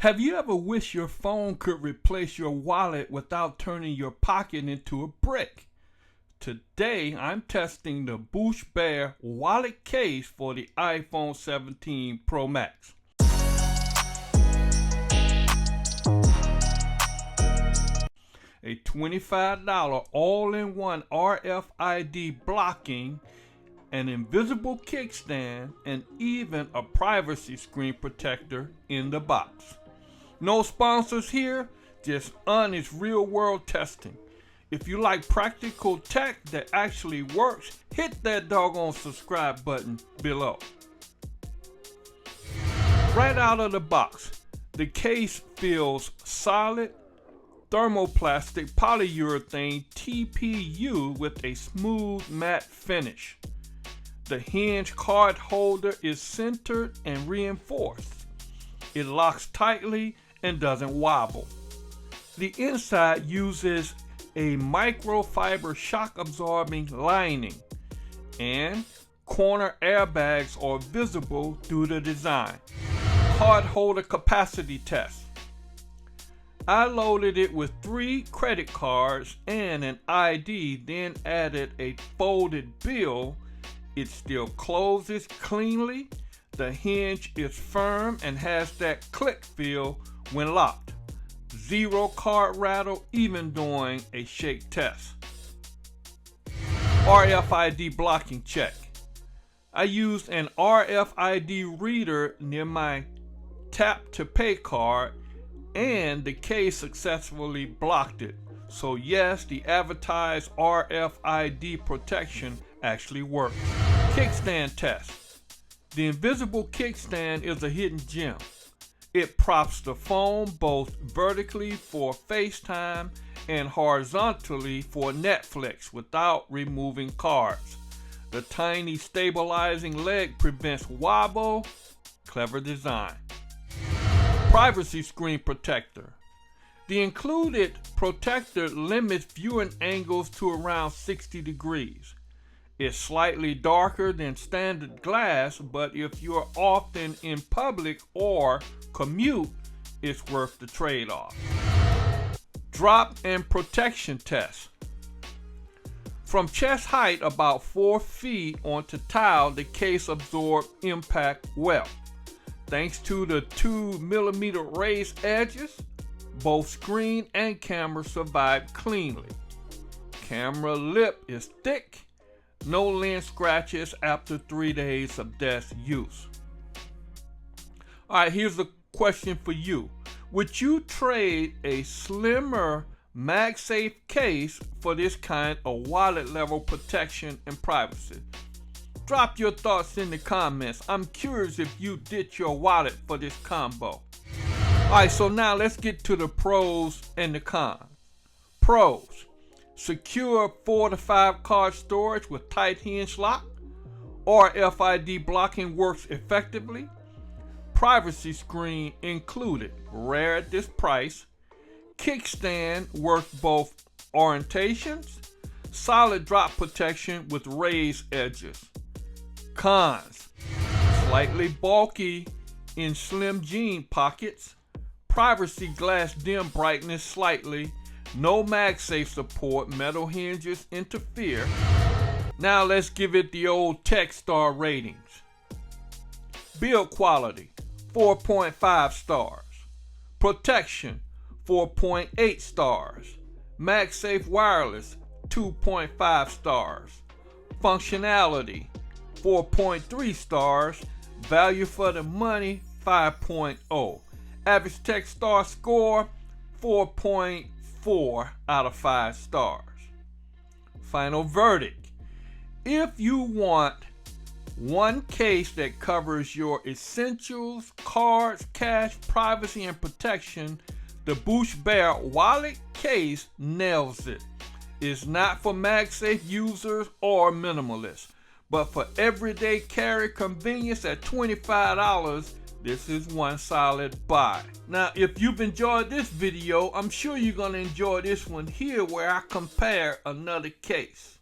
Have you ever wished your phone could replace your wallet without turning your pocket into a brick? Today, I'm testing the BUSCBEAR Wallet Case for the iPhone 17 Pro Max. A $25 all-in-one RFID blocking, an invisible kickstand, and even a privacy screen protector in the box. No sponsors here, just honest real-world testing. If you like practical tech that actually works, hit that doggone subscribe button below. Right out of the box, the case feels solid thermoplastic polyurethane TPU with a smooth matte finish. The hinge card holder is centered and reinforced. It locks tightly and doesn't wobble. The inside uses a microfiber shock absorbing lining, and corner airbags are visible through the design. Card holder capacity test. I loaded it with 3 credit cards and an ID, then added a folded bill. It still closes cleanly. The hinge is firm and has that click feel when locked. Zero card rattle even during a shake test. RFID blocking check. I used an RFID reader near my tap to pay card, and the case successfully blocked it. So yes, the advertised RFID protection actually works. Kickstand test. The invisible kickstand is a hidden gem. It props the phone both vertically for FaceTime and horizontally for Netflix without removing cards. The tiny stabilizing leg prevents wobble. Clever design. Privacy screen protector. The included protector limits viewing angles to around 60 degrees. It's slightly darker than standard glass, but if you're often in public or commute, it's worth the trade-off. Drop and protection test. From chest height about 4 feet onto tile, the case absorbed impact well. Thanks to the 2mm raised edges, both screen and camera survived cleanly. Camera lip is thick. No lens scratches after 3 days of desk use. Alright, here's a question for you. Would you trade a slimmer MagSafe case for this kind of wallet level protection and privacy? Drop your thoughts in the comments. I'm curious if you ditch your wallet for this combo. Alright, so now let's get to the pros and the cons. Pros. Secure 4 to 5 card storage with tight hinge lock. RFID blocking works effectively. Privacy screen included, rare at this price. Kickstand works both orientations. Solid drop protection with raised edges. Cons. Slightly bulky in slim jean pockets. Privacy glass dim brightness slightly. No MagSafe support, metal hinges interfere. Now let's give it the old tech star ratings. Build quality, 4.5 stars. Protection, 4.8 stars. MagSafe wireless, 2.5 stars. Functionality, 4.3 stars. Value for the money, 5.0. Average tech star score, 4.4 out of 5 stars. Final verdict. If you want one case that covers your essentials, cards, cash, privacy, and protection, the BUSCBEAR Wallet Case nails it. It's not for MagSafe users or minimalists, but for everyday carry convenience at $25, this is one solid buy. Now, if you've enjoyed this video, I'm sure you're going to enjoy this one here where I compare another case.